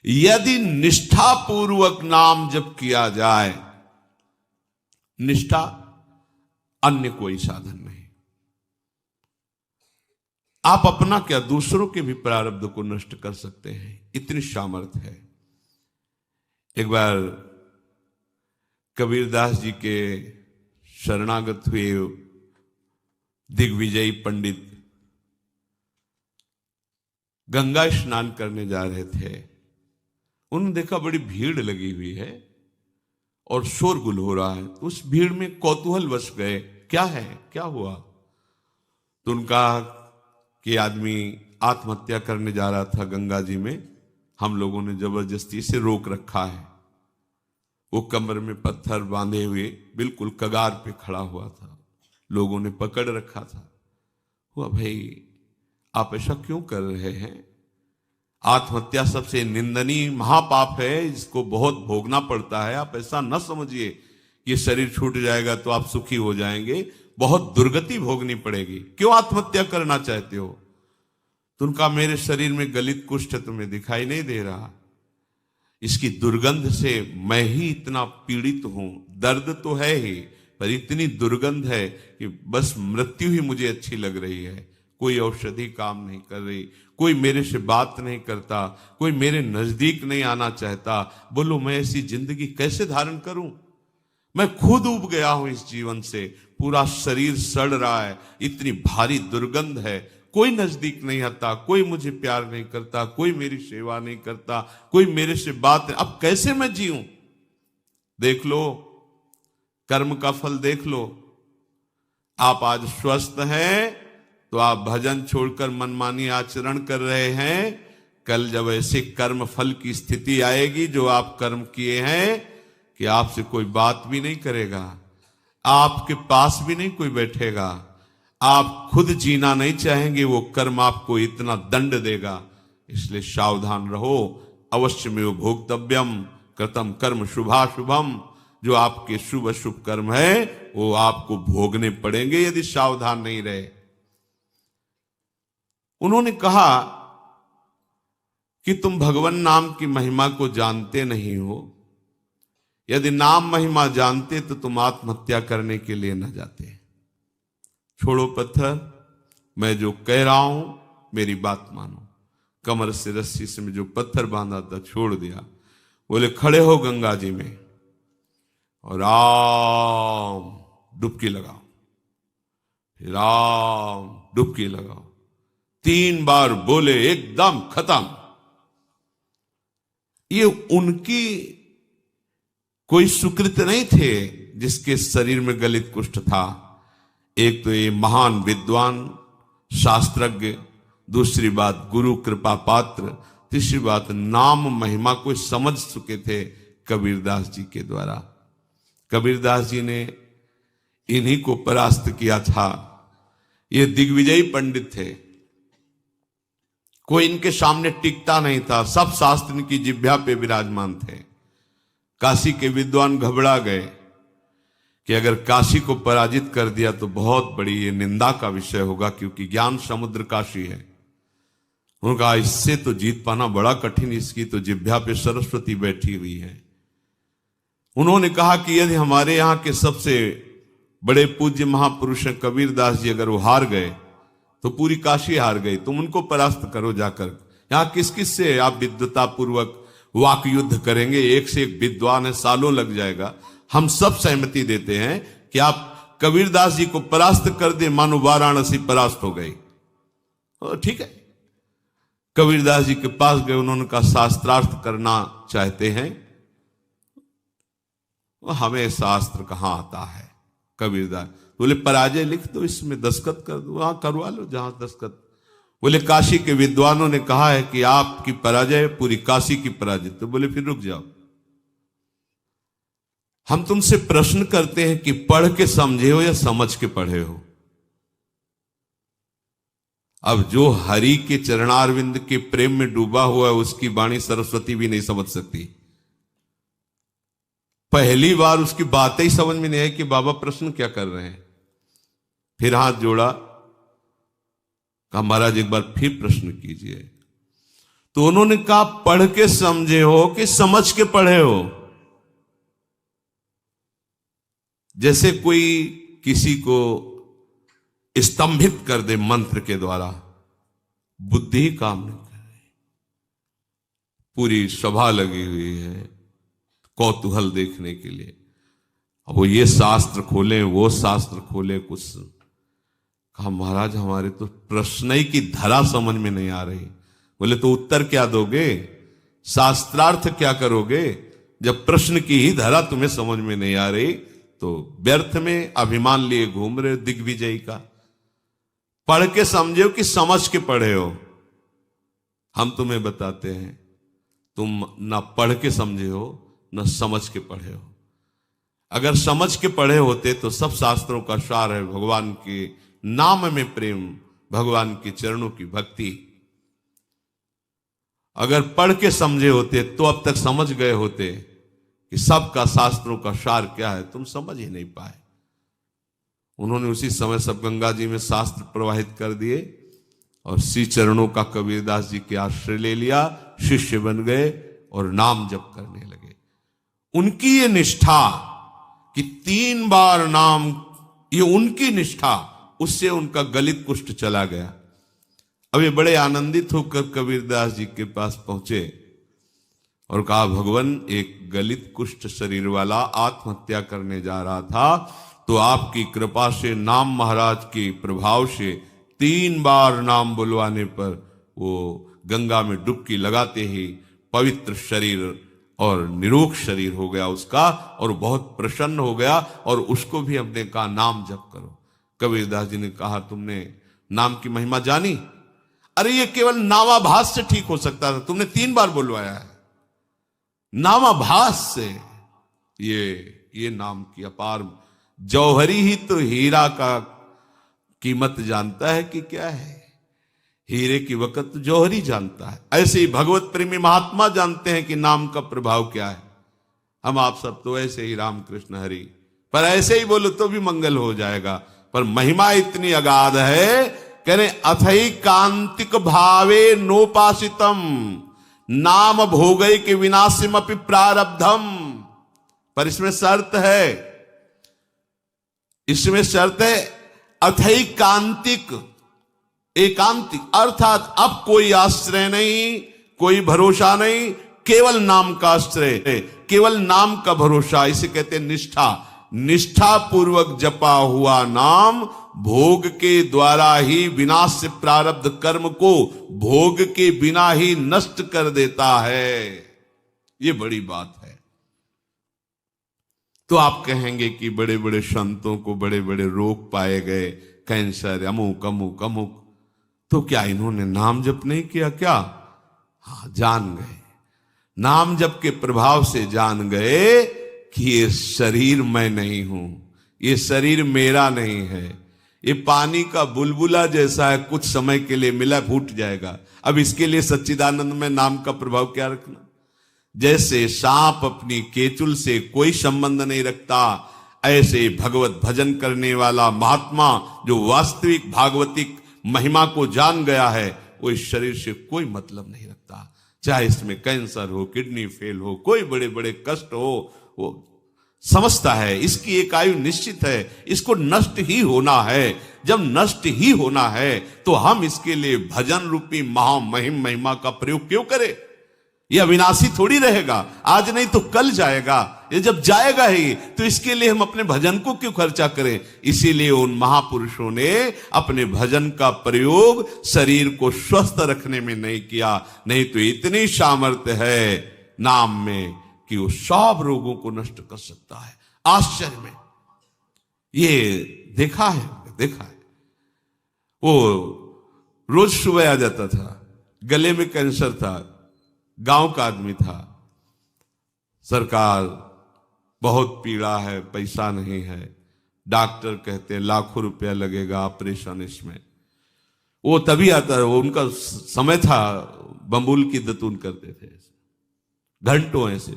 यदि निष्ठा पूर्वक नाम जप किया जाए, निष्ठा अन्य कोई साधन नहीं, आप अपना क्या दूसरों के भी प्रारब्ध को नष्ट कर सकते हैं, इतनी सामर्थ्य है। एक बार कबीरदास जी के शरणागत हुए दिग्विजयी पंडित गंगा स्नान करने जा रहे थे। उन्होंने देखा बड़ी भीड़ लगी हुई है और शोरगुल हो रहा है, तो उस भीड़ में कौतूहल वश गए, क्या है, क्या हुआ। तो उनका कि आदमी आत्महत्या करने जा रहा था गंगा जी में, हम लोगों ने जबरदस्ती से रोक रखा है। वो कमर में पत्थर बांधे हुए बिल्कुल कगार पे खड़ा हुआ था, लोगों ने पकड़ रखा था। हुआ, भाई आप ऐसा क्यों कर रहे हैं? आत्महत्या सबसे निंदनीय महापाप है, इसको बहुत भोगना पड़ता है। आप ऐसा न समझिए कि शरीर छूट जाएगा तो आप सुखी हो जाएंगे, बहुत दुर्गति भोगनी पड़ेगी। क्यों आत्महत्या करना चाहते हो? तो उनका, मेरे शरीर में गलित कुष्ठ तुम्हें दिखाई नहीं दे रहा, इसकी दुर्गंध से मैं ही इतना पीड़ित हूं। दर्द तो है ही, पर इतनी दुर्गंध है कि बस मृत्यु ही मुझे अच्छी लग रही है। कोई औषधि काम नहीं कर रही, कोई मेरे से बात नहीं करता, कोई मेरे नजदीक नहीं आना चाहता। बोलो मैं ऐसी जिंदगी कैसे धारण करूं? मैं खुद उब गया हूं इस जीवन से, पूरा शरीर सड़ रहा है, इतनी भारी दुर्गंध है, कोई नजदीक नहीं आता, कोई मुझे प्यार नहीं करता, कोई मेरी सेवा नहीं करता, कोई मेरे से बात नहीं। अब कैसे मैं जीऊं? देख लो, कर्म का फल देख लो। आप आज स्वस्थ हैं तो आप भजन छोड़कर मनमानी आचरण कर रहे हैं। कल जब ऐसे कर्म फल की स्थिति आएगी जो आप कर्म किए हैं, कि आपसे कोई बात भी नहीं करेगा, आपके पास भी नहीं कोई बैठेगा, आप खुद जीना नहीं चाहेंगे, वो कर्म आपको इतना दंड देगा। इसलिए सावधान रहो। अवश्य में वो भोक्तव्यम कृतम कर्म शुभाशुभम, जो आपके शुभ अशुभ कर्म है वो आपको भोगने पड़ेंगे यदि सावधान नहीं रहे। उन्होंने कहा कि तुम भगवान नाम की महिमा को जानते नहीं हो। यदि नाम महिमा जानते तो तुम आत्महत्या करने के लिए न जाते। छोड़ो पत्थर, मैं जो कह रहा हूं मेरी बात मानो। कमर से रस्सी से में जो पत्थर बांधा था छोड़ दिया। बोले खड़े हो गंगा जी में और राम डुबकी लगाओ, राम डुबकी लगाओ। 3 बार बोले, एकदम खत्म। ये उनकी कोई सुकृत नहीं थे जिसके शरीर में गलित कुष्ठ था। एक तो ये महान विद्वान शास्त्रज्ञ, दूसरी बात गुरु कृपा पात्र, तीसरी बात नाम महिमा को समझ चुके थे कबीरदास जी के द्वारा। कबीरदास जी ने इन्हीं को परास्त किया था। ये दिग्विजयी पंडित थे, कोई इनके सामने टिकता नहीं था, सब शास्त्र इनकी जिह्वा पे विराजमान थे। काशी के विद्वान घबरा गए कि अगर काशी को पराजित कर दिया तो बहुत बड़ी ये निंदा का विषय होगा, क्योंकि ज्ञान समुद्र काशी है। उनका इससे तो जीत पाना बड़ा कठिन, इसकी तो जिह्वा पे सरस्वती बैठी हुई है। उन्होंने कहा कि यदि हमारे यहाँ के सबसे बड़े पूज्य महापुरुष कबीरदास जी अगर वो हार गए तो पूरी काशी हार गई। तुम उनको परास्त करो जाकर। यहां किस किस से आप विद्वता पूर्वक वाक युद्ध करेंगे? एक से एक विद्वान है, सालों लग जाएगा। हम सब सहमति देते हैं कि आप कबीरदास जी को परास्त कर दे, मानो वाराणसी परास्त हो गई। ठीक है, कबीरदास जी के पास गए। उन्होंने कहा शास्त्रार्थ करना चाहते हैं? हमें शास्त्र कहां आता है। कबीरदास बोले पराजय लिख दो, इसमें दस्तखत कर दो। वहां करवा लो जहां दस्तखत। बोले काशी के विद्वानों ने कहा है कि आपकी पराजय पूरी काशी की पराजय। तो बोले फिर रुक जाओ, हम तुमसे प्रश्न करते हैं कि पढ़ के समझे हो या समझ के पढ़े हो? अब जो हरि के चरणारविंद के प्रेम में डूबा हुआ है उसकी वाणी सरस्वती भी नहीं समझ सकती। पहली बार उसकी बातें ही समझ में नहीं आई कि बाबा प्रश्न क्या कर रहे हैं। फिर हाथ जोड़ा, कहा महाराज एक बार फिर प्रश्न कीजिए। तो उन्होंने कहा पढ़ के समझे हो कि समझ के पढ़े हो। जैसे कोई किसी को स्तंभित कर दे मंत्र के द्वारा, बुद्धि ही काम नहीं कर रही, पूरी सभा लगी हुई है कौतूहल देखने के लिए। अब वो ये शास्त्र खोले वो शास्त्र खोले, कुछ कहा महाराज हमारे तो प्रश्न ही की धरा समझ में नहीं आ रही। बोले तो उत्तर क्या दोगे, शास्त्रार्थ क्या करोगे, जब प्रश्न की ही धरा तुम्हें समझ में नहीं आ रही तो व्यर्थ में अभिमान लिए घूम रहे हो दिग्विजयी का। पढ़ के समझे हो कि समझ के पढ़े हो। हम तुम्हें बताते हैं तुम ना पढ़ के समझे हो ना समझ के पढ़े हो। अगर समझ के पढ़े होते तो सब शास्त्रों का सार है भगवान के नाम में प्रेम, भगवान के चरणों की भक्ति। अगर पढ़ के समझे होते तो अब तक समझ गए होते कि सबका शास्त्रों का सार क्या है, तुम समझ ही नहीं पाए। उन्होंने उसी समय सब गंगा जी में शास्त्र प्रवाहित कर दिए और श्री चरणों का कबीरदास जी के आश्रय ले लिया, शिष्य बन गए और नाम जप करने लगे। उनकी ये निष्ठा कि 3 बार नाम, ये उनकी निष्ठा, उससे उनका गलित कुष्ठ चला गया। अब ये बड़े आनंदित होकर कबीरदास जी के पास पहुंचे और कहा भगवान एक गलित कुष्ठ शरीर वाला आत्महत्या करने जा रहा था, तो आपकी कृपा से नाम महाराज के प्रभाव से 3 बार नाम बुलवाने पर वो गंगा में डुबकी लगाते ही पवित्र शरीर और निरोग शरीर हो गया उसका, और बहुत प्रसन्न हो गया। और उसको भी हमने कहा नाम जप करो। कबीरदास जी ने कहा तुमने नाम की महिमा जानी? अरे ये केवल नामाभास से ठीक हो सकता था, तुमने 3 बार बुलवाया है। नामाभास से ये नाम की अपार, जौहरी ही तो हीरा का कीमत जानता है कि क्या है, हीरे की वक़्त तो जौहरी जानता है। ऐसे ही भगवत प्रेमी महात्मा जानते हैं कि नाम का प्रभाव क्या है। हम आप सब तो ऐसे ही राम कृष्ण हरि, पर ऐसे ही बोलो तो भी मंगल हो जाएगा, पर महिमा इतनी अगाध है, कह रहे अथई कांतिक भावे नोपासितम नाम भोगई के विनाशिम अपि प्रारब्धम। पर इसमें शर्त है, इसमें शर्त है अथई कांतिक, एकांतिक, अर्थात अब कोई आश्रय नहीं, कोई भरोसा नहीं, केवल नाम का आश्रय, केवल नाम का भरोसा। इसे कहते हैं निष्ठा। निष्ठा पूर्वक जपा हुआ नाम भोग के द्वारा ही विनाश से प्रारब्ध कर्म को भोग के बिना ही नष्ट कर देता है। ये बड़ी बात है। तो आप कहेंगे कि बड़े बड़े संतों को बड़े बड़े रोग पाए गए, कैंसर, अमुक अमुक अमुक, तो क्या इन्होंने नाम जप नहीं किया क्या? हाँ, जान गए, नाम जप के प्रभाव से जान गए कि ये शरीर मैं नहीं हूं, ये शरीर मेरा नहीं है, ये पानी का बुलबुला जैसा है, कुछ समय के लिए मिला फूट जाएगा। अब इसके लिए सच्चिदानंद में नाम का प्रभाव क्या रखना? जैसे सांप अपनी केचुल से कोई संबंध नहीं रखता, ऐसे भगवत भजन करने वाला महात्मा जो वास्तविक भागवतिक महिमा को जान गया है, वो इस शरीर से कोई मतलब नहीं रखता। चाहे इसमें कैंसर हो, किडनी फेल हो, कोई बड़े बड़े कष्ट हो, वो समझता है इसकी एक आयु निश्चित है, इसको नष्ट ही होना है। जब नष्ट ही होना है तो हम इसके लिए भजन रूपी महामहिम महिमा का प्रयोग क्यों करें? यह अविनाशी थोड़ी रहेगा, आज नहीं तो कल जाएगा। ये जब जाएगा ही तो इसके लिए हम अपने भजन को क्यों खर्चा करें? इसीलिए उन महापुरुषों ने अपने भजन का प्रयोग शरीर को स्वस्थ रखने में नहीं किया, नहीं तो इतनी सामर्थ्य है नाम में कि वो सब रोगों को नष्ट कर सकता है। आश्चर्य में ये देखा है। वो रोज सुबह आ जाता था, गले में कैंसर था, गांव का आदमी था, सरकार बहुत पीड़ा है, पैसा नहीं है, डॉक्टर कहते हैं लाखों रुपया लगेगा ऑपरेशन इसमें। वो तभी आता है, वो उनका समय था, बम्बुल की दतून करते थे, घंटों ऐसे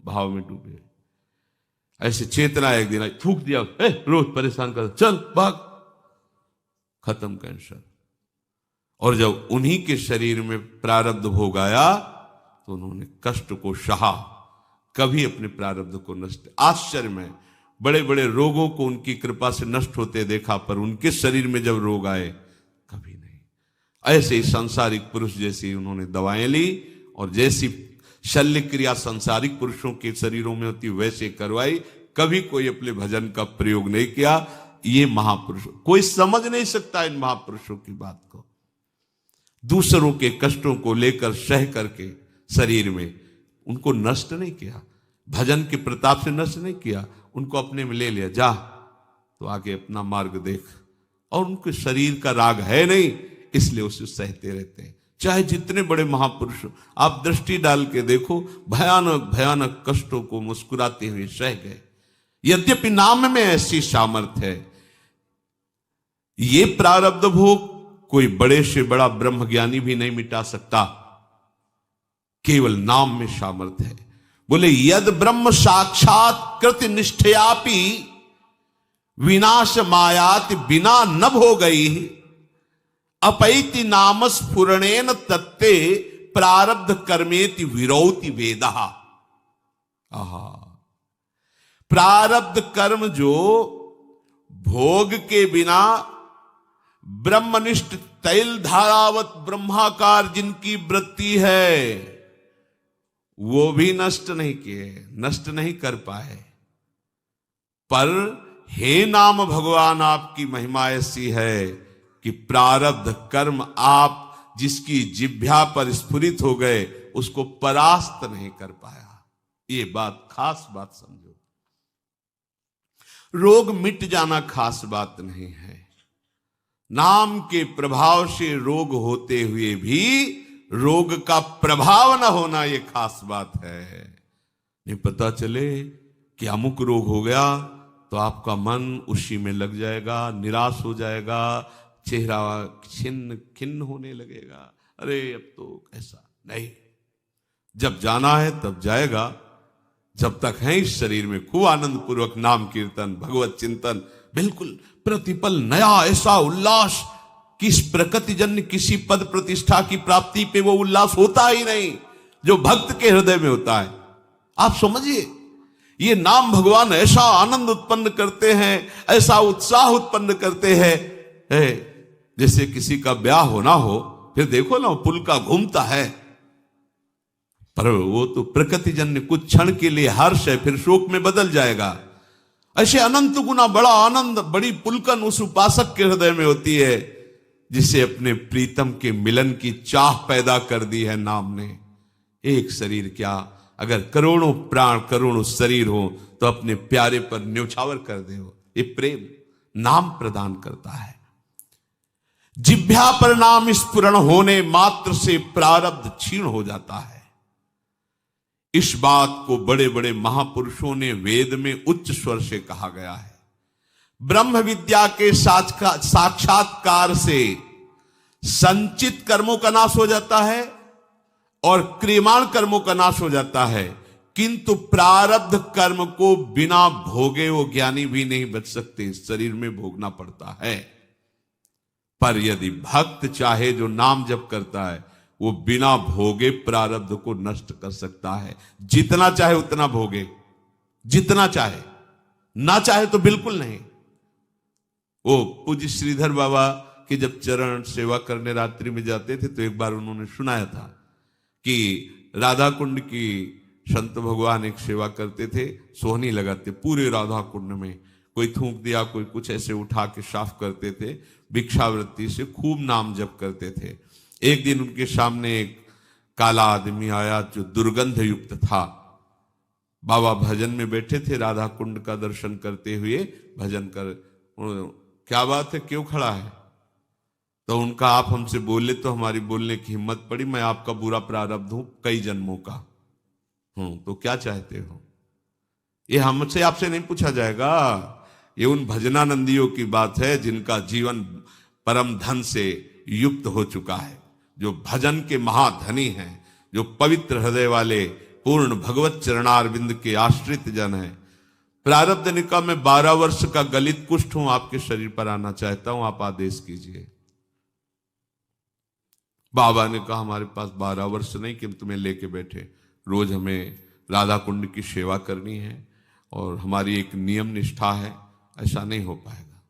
भाव में डूबे। ऐसे चेतना एक दिन थूक दिया, रोज परेशान कर, चल भाग, खत्म कैंसर। और जब उन्हीं के शरीर में प्रारब्ध भोग आया तो उन्होंने कष्ट को सहा, कभी अपने प्रारब्ध को नष्ट। आश्चर्य में बड़े बड़े रोगों को उनकी कृपा से नष्ट होते देखा, पर उनके शरीर में जब रोग आए कभी नहीं। ऐसे ही सांसारिक पुरुष जैसी उन्होंने दवाएं ली और जैसी शल्य क्रिया सांसारिक पुरुषों के शरीरों में होती वैसे करवाई, कभी कोई अपने भजन का प्रयोग नहीं किया। ये महापुरुष, कोई समझ नहीं सकता इन महापुरुषों की बात को। दूसरों के कष्टों को लेकर सह करके शरीर में उनको नष्ट नहीं किया, भजन के प्रताप से नष्ट नहीं किया, उनको अपने में ले लिया, जा तो आगे अपना मार्ग देख। और उनके शरीर का राग है नहीं, इसलिए उसे सहते रहते हैं। चाहे जितने बड़े महापुरुष आप दृष्टि डाल के देखो, भयानक भयानक कष्टों को मुस्कुराते हुए सह गए। यद्यपि नाम में ऐसी सामर्थ्य है, ये प्रारब्ध भोग कोई बड़े से बड़ा ब्रह्म ज्ञानी भी नहीं मिटा सकता, केवल नाम में सामर्थ्य है। बोले यद ब्रह्म साक्षात कृत निष्ठयापि विनाश मायाति बिना न भोगई अपैति नाम स्फुरणेन तत्ते प्रारब्ध कर्मेति विरौति वेदः। आहा, प्रारब्ध कर्म जो भोग के बिना ब्रह्मनिष्ठ तैल धारावत ब्रह्माकार जिनकी वृत्ति है, वो भी नष्ट नहीं किए, नष्ट नहीं कर पाए। पर हे नाम भगवान, आपकी महिमा ऐसी है कि प्रारब्ध कर्म आप जिसकी जिह्वा पर स्फुरित हो गए उसको परास्त नहीं कर पाया। ये बात, खास बात समझो। रोग मिट जाना खास बात नहीं है, नाम के प्रभाव से रोग होते हुए भी रोग का प्रभाव न होना ये खास बात है। नहीं पता चले कि अमुक रोग हो गया तो आपका मन उसी में लग जाएगा, निराश हो जाएगा, चेहरा छिन्न खिन्न होने लगेगा, अरे अब तो ऐसा नहीं। जब जाना है तब जाएगा, जब तक है इस शरीर में खूब आनंद पूर्वक नाम कीर्तन भगवत चिंतन, बिल्कुल प्रतिपल नया ऐसा उल्लास, किस प्रकृति जन्य किसी पद प्रतिष्ठा की प्राप्ति पे वो उल्लास होता ही नहीं जो भक्त के हृदय में होता है। आप समझिए, ये नाम भगवान ऐसा आनंद उत्पन्न करते हैं, ऐसा उत्साह उत्पन्न करते हैं, जैसे किसी का ब्याह होना हो, फिर देखो ना पुल का घूमता है, पर वो तो प्रकृति जन्य कुछ क्षण के लिए हर्ष है, फिर शोक में बदल जाएगा। ऐसे अनंत गुना बड़ा आनंद, बड़ी पुलकन उस उपासक के हृदय में होती है जिसे अपने प्रीतम के मिलन की चाह पैदा कर दी है नाम ने। एक शरीर क्या, अगर करोड़ों प्राण करोड़ों शरीर हो तो अपने प्यारे पर न्यौछावर कर दे हो। ये प्रेम नाम प्रदान करता है। जिह्वा पर नाम स्फुरण होने मात्र से प्रारब्ध क्षीण हो जाता है। इस बात को बड़े बड़े महापुरुषों ने वेद में उच्च स्वर से कहा गया है। ब्रह्म विद्या के साक्षात्कार से संचित कर्मों का नाश हो जाता है और क्रियमाण कर्मों का नाश हो जाता है, किंतु प्रारब्ध कर्म को बिना भोगे वो ज्ञानी भी नहीं बच सकते, शरीर में भोगना पड़ता है। पर यदि भक्त चाहे, जो नाम जप करता है, वो बिना भोगे प्रारब्ध को नष्ट कर सकता है। जितना चाहे उतना भोगे, जितना चाहे, ना चाहे तो बिल्कुल नहीं। वो पूज्य श्रीधर बाबा के जब चरण सेवा करने रात्रि में जाते थे तो एक बार उन्होंने सुनाया था कि राधा कुंड की संत भगवान एक सेवा करते थे, सोहनी लगाते पूरे राधा कुंड में, कोई थूक दिया, कोई कुछ ऐसे उठा के साफ करते थे, भिक्षावृत्ति से खूब नाम जप करते थे। एक दिन उनके सामने एक काला आदमी आया जो दुर्गंध युक्त था। बाबा भजन में बैठे थे, राधा कुंड का दर्शन करते हुए भजन कर, क्या बात है, क्यों खड़ा है? तो उनका, आप हमसे बोले तो हमारी बोलने की हिम्मत पड़ी, मैं आपका बुरा प्रारब्ध हूं कई जन्मों का हूं, तो क्या चाहते हो? ये हमसे आपसे नहीं पूछा जाएगा, ये उन भजनानंदियों की बात है जिनका जीवन परम धन से युक्त हो चुका है, जो भजन के महाधनी हैं, जो पवित्र हृदय वाले पूर्ण भगवत चरणारविंद के आश्रित जन हैं। प्रारब्ध निका में 12 वर्ष का गलित कुष्ठ हूं, आपके शरीर पर आना चाहता हूं, आप आदेश कीजिए। बाबा ने कहा हमारे पास 12 वर्ष नहीं कि हम तुम्हें लेके बैठे, रोज हमें राधा कुंड की सेवा करनी है और हमारी एक नियम निष्ठा है, ऐसा नहीं हो पाएगा।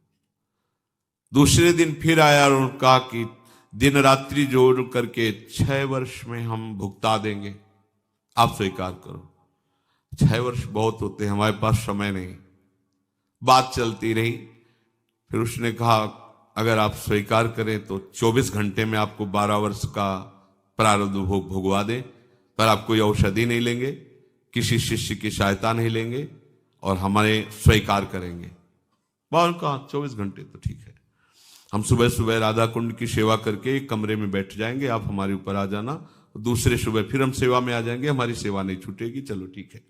दूसरे दिन फिर आया और उन्होंने कहा कि दिन रात्रि जोड़ करके 6 वर्ष में हम भुगता देंगे, आप स्वीकार करो। 6 वर्ष बहुत होते हैं, हमारे पास समय नहीं। बात चलती रही, फिर उसने कहा अगर आप स्वीकार करें तो 24 घंटे में आपको 12 वर्ष का प्रारब्ध भोग भुगवा दें, पर आप कोई औषधि नहीं लेंगे, किसी शिष्य की सहायता नहीं लेंगे और हमारे स्वीकार करेंगे। बाबा कहा 24 घंटे तो ठीक है, हम सुबह सुबह राधा कुंड की सेवा करके एक कमरे में बैठ जाएंगे, आप हमारे ऊपर आ जाना, दूसरे सुबह फिर हम सेवा में आ जाएंगे, हमारी सेवा नहीं छूटेगी। चलो ठीक है।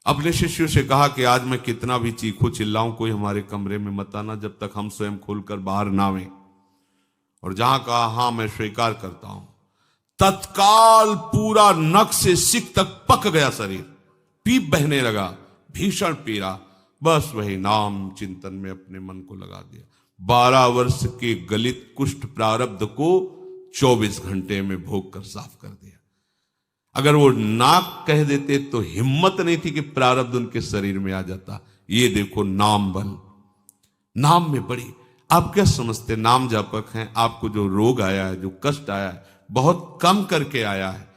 अपने शिष्यों से कहा कि आज मैं कितना भी चीखूं चिल्लाऊं, कोई हमारे कमरे में मत आना जब तक हम स्वयं खोलकर बाहर ना आवें। और जहां कहा हाँ मैं स्वीकार करता हूं, तत्काल पूरा नख से सिक तक पक गया शरीर, पीप बहने लगा, भीषण पीड़ा। बस वही नाम चिंतन में अपने मन को लगा दिया। 12 वर्ष के गलित कुष्ठ प्रारब्ध को 24 घंटे में भोग कर साफ कर दिया। अगर वो नाक कह देते तो हिम्मत नहीं थी कि प्रारब्ध उनके शरीर में आ जाता। ये देखो नाम बल, नाम में बड़ी। आप क्या समझते नाम जापक हैं, आपको जो रोग आया है, जो कष्ट आया है, बहुत कम करके आया है,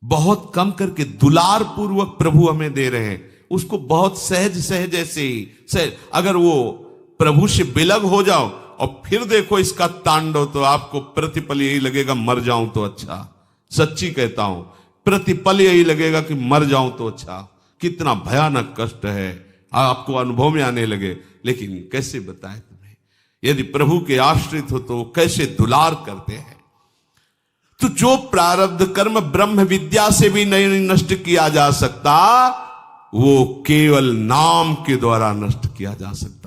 बहुत कम करके दुलार पूर्वक प्रभु हमें दे रहे हैं, उसको बहुत सहज सहज ऐसे ही सहज। अगर वो प्रभु से बिलग हो जाओ और फिर देखो इसका तांडव, तो आपको प्रतिपल यही लगेगा मर जाऊं तो अच्छा। सच्ची कहता हूं, प्रतिपल यही लगेगा कि मर जाऊं तो अच्छा। कितना भयानक कष्ट है, आपको अनुभव में आने लगे। लेकिन कैसे बताएं तुम्हें, यदि प्रभु के आश्रित हो तो कैसे दुलार करते हैं। तो जो प्रारब्ध कर्म ब्रह्म विद्या से भी नहीं नष्ट किया जा सकता, वो केवल नाम के द्वारा नष्ट किया जा सकता।